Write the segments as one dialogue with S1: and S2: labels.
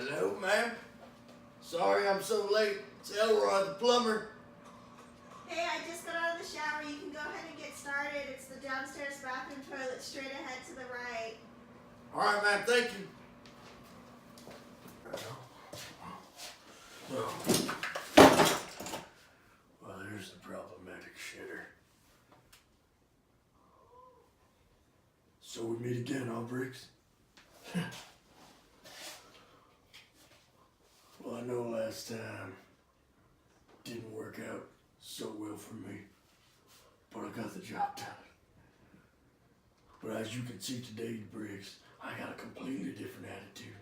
S1: Hello, ma'am. Sorry I'm so late. It's Elroy, the plumber.
S2: Hey, I just got out of the shower. You can go ahead and get started. It's the downstairs bathroom toilet straight ahead to the right.
S1: All right, ma'am. Thank you. Well, there's the problematic shitter. So we meet again, huh, Briggs? Well, I know last time didn't work out so well for me, but I got the job done. But as you can see today, Briggs, I got a completely different attitude.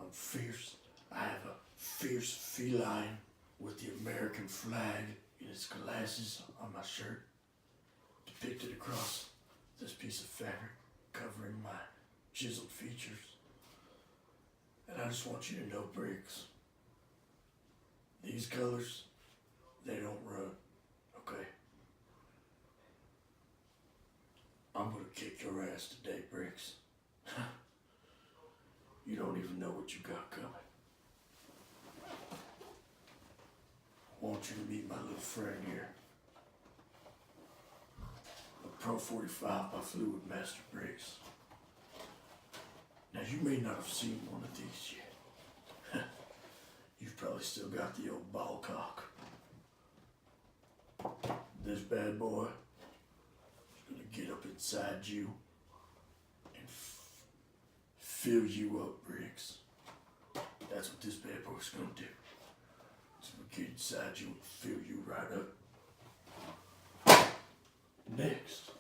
S1: I'm fierce. I have a fierce feline with the American flag in its glasses on my shirt, depicted across this piece of fabric covering my chiseled features. And I just want you to know, Briggs, these colors, they don't run, okay? I'm gonna kick your ass today, Briggs. You don't even know what you got coming. I want you to meet my little friend here. A Pro 45 by Fluid Master Briggs. Now you may not have seen one of these yet. You've probably still got the old ball cock. This bad boy is gonna get up inside you and fill you up, Briggs. That's what this bad boy's gonna do. It's gonna get inside you and fill you right up. Next,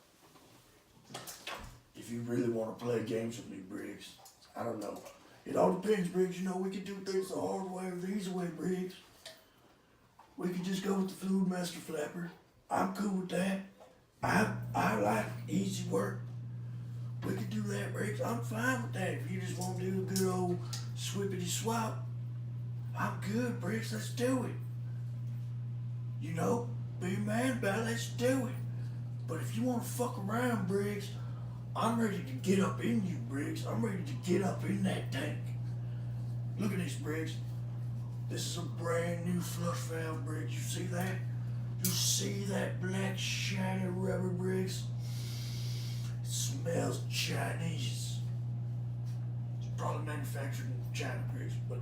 S1: if you really want to play games with me, Briggs, I don't know. It all depends, Briggs. You know, we can do things the hard way or the easy way, Briggs. We could just go with the Fluid Master Flapper. I'm cool with that. I like easy work. We could do that, Briggs. I'm fine with that. If you just want to do a good old swippity swap, I'm good, Briggs. Let's do it. You know, be a man about it. Let's do it. But if you want to fuck around, Briggs, I'm ready to get up in you, Briggs. I'm ready to get up in that tank. Look at this, Briggs. This is a brand new flush valve, Briggs. You see that? You see that black shiny rubber, Briggs? It smells Chinese. It's probably manufactured in China, Briggs, but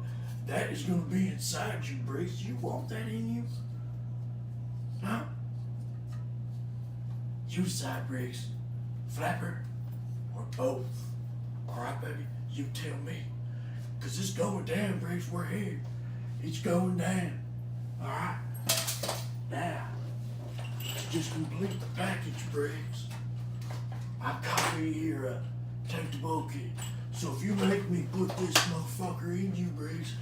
S1: that is going to be inside you, Briggs. You want that in you? Huh? You decide, Briggs. Flapper or both. Alright, baby? You tell me. Cause it's going down, Briggs. We're here. It's going down. Alright? Now, to just complete the package, Briggs, I've got here a take the bowl kit. So if you make me put this motherfucker in you, Briggs,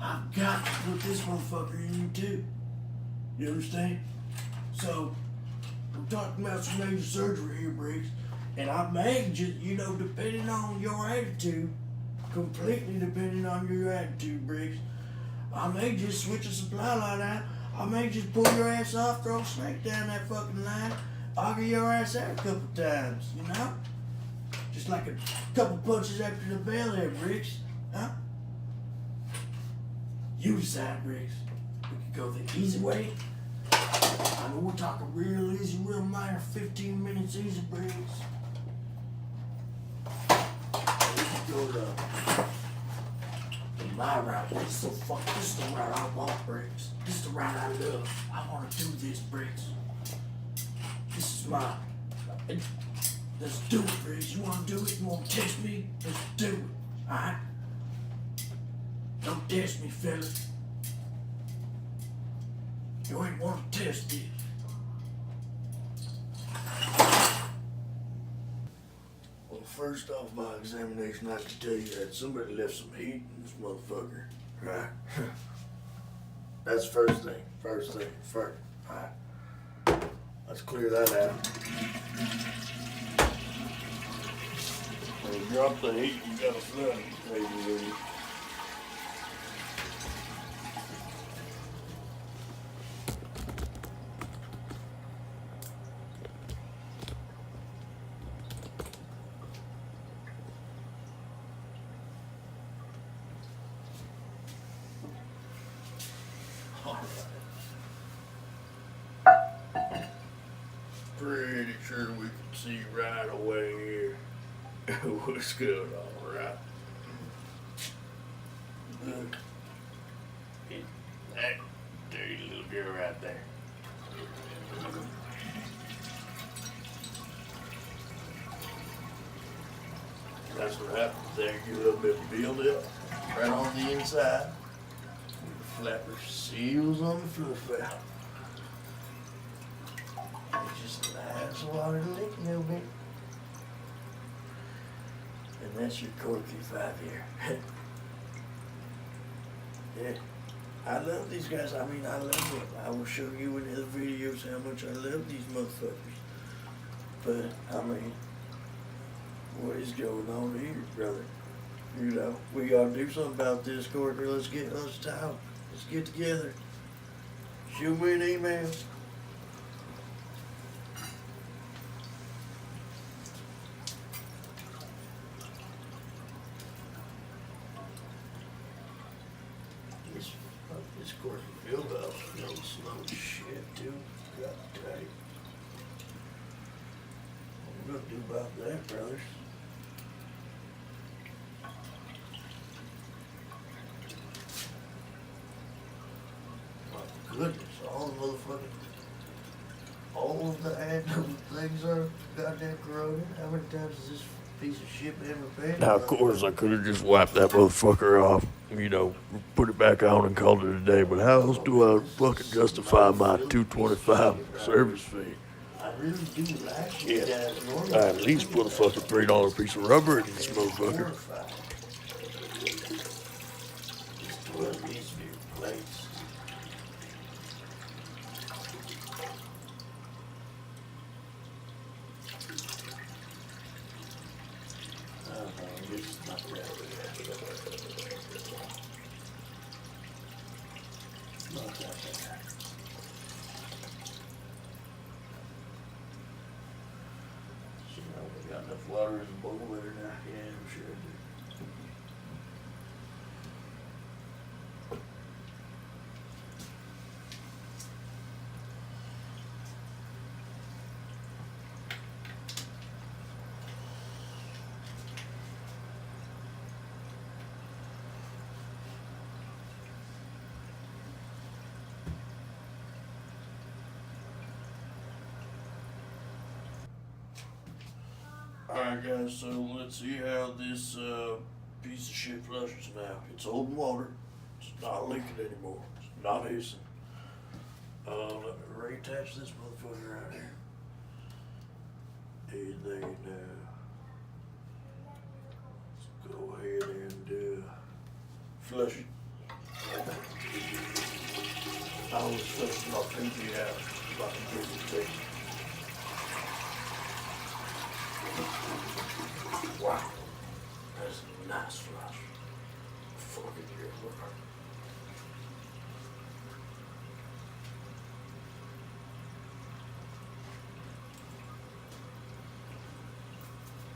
S1: I've got to put this motherfucker in you too. You understand? So, we're talking about some major surgery here, Briggs. And I may just, you know, depending on your attitude, completely depending on your attitude, Briggs, I may just switch a supply line out. I may just pull your ass off, throw a snake down that fucking line, argue your ass out a couple times, you know? Just like a couple punches after the bell there, Briggs, huh? You decide, Briggs. We could go the easy way. I know we're talking real easy, real minor, 15 minutes easy, Briggs. We could go the my route. This is the route I want, Briggs. This is the route I love. I want to do this, Briggs. This is my... Let's do it, Briggs. You want to do it? You want to test me? Let's do it, alright? Don't test me, fella. You ain't want to test it. Well, first off my examination, I can tell you that somebody left some heat in this motherfucker, right? That's first thing. Alright. Let's clear that out. When you drop the heat, you got a flood crazy with you. sure we can see right away here what's going on, right? Look. That dirty little girl right there. That's what happens there. You get a little bit of build up right on the inside. The flapper seals on the flush valve. It just allows the water to leak a little bit. And that's your corky 5 here. Yeah. I love these guys. I mean, I love them. I will show you in other videos how much I love these motherfuckers. But, I mean, what is going on here, brother? You know, we gotta do something about this, Courtney. Let's talk. Let's get together. Shoot me an email. This Courtney field house is no slow shit, dude. God dang. What we gonna do about that, brothers? My goodness, all of the actual things are goddamn corroded. How many times has this piece of shit been repaired?
S3: Now, of course, I could have just wiped that motherfucker off, you know, put it back on and called it a day, but how else do I fucking justify my $225 service fee?
S1: I really do like
S3: Yeah.
S1: you guys normally.
S3: I at least put a fucking $3 piece of rubber in this motherfucker.
S1: This toilet needs to be replaced. Oh no, this is not right. Not that bad. You know, we got enough water in the boiler now. Yeah, I'm sure I do. Alright guys, so let's see how this piece of shit flushes now. It's holding water. It's not leaking anymore. It's not hissing. Let me reattach this motherfucker right here. And then let's go ahead and flush it. I always flush it about 2-3 hours. About to get it taken. Wow, that's a nice flush. Fucking good look.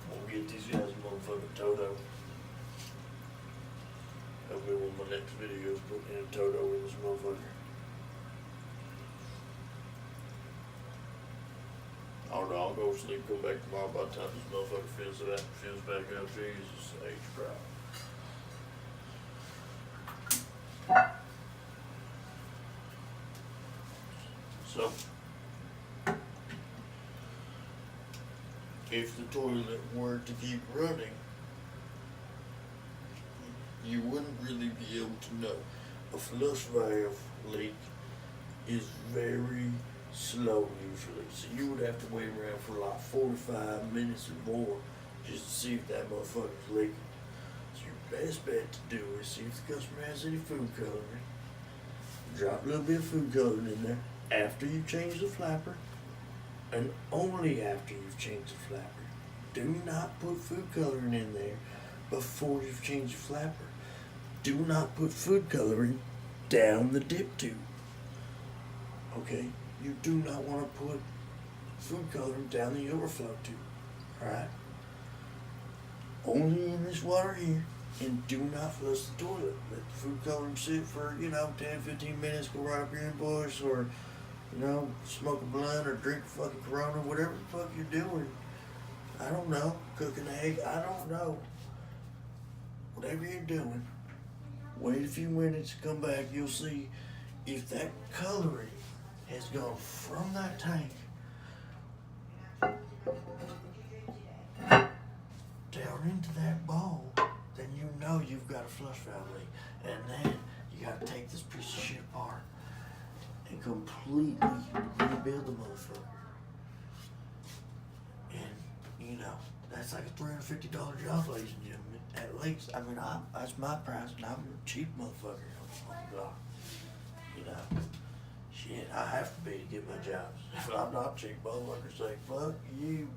S1: We'll get these guys a motherfucking Toto. That'll be one of my next videos, putting in a Toto in this motherfucker. Oh no, I'll go to sleep, come back tomorrow by the time this motherfucker fills back up. Jesus H. Christ. So, if the toilet were to keep running, you wouldn't really be able to know. A flush valve leak is very slow usually, so you would have to wait around for like 45 minutes or more just to see if that motherfucker's leaking. So your best bet to do is see if the customer has any food coloring. Drop a little bit of food coloring in there after you change the flapper, and only after you've changed the flapper. Do not put food coloring in there before you've changed the flapper. Do not put food coloring down the dip tube. Okay? You do not want to put food coloring down the overflow tube, alright? Only in this water here, and do not flush the toilet. Let the food coloring sit for, 10-15 minutes, go right up your invoice, or You know, smoke a blunt or drink a fucking Corona, whatever the fuck you're doing. I don't know. Cook an egg, I don't know. Whatever you're doing, wait a few minutes, come back, you'll see if that coloring has gone from that tank down into that bowl, then you know you've got a flush valve leak. And then you gotta take this piece of shit apart and completely rebuild the motherfucker. And, you know, that's like a $350 job, ladies and gentlemen. At least, I mean, that's my price, and I'm a cheap motherfucker on the fucking block. You know, shit, I have to be to get my jobs. If I'm not cheap, motherfuckers say, fuck you.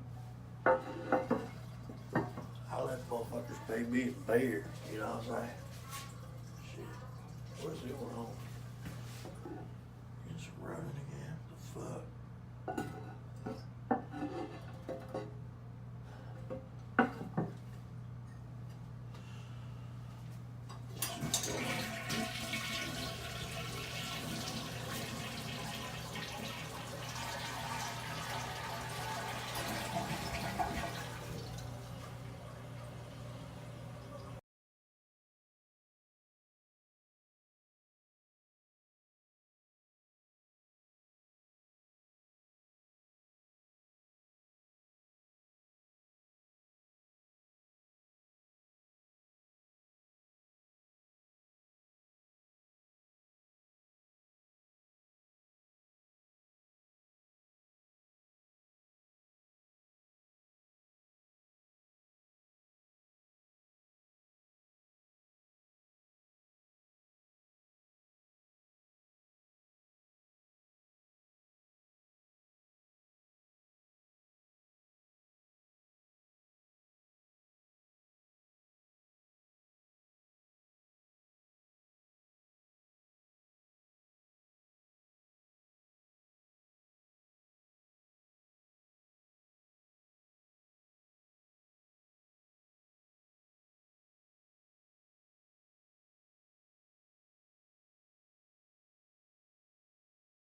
S1: I let motherfuckers pay me in beer, you know what I'm saying? Shit, what's going on? It's running again, the fuck?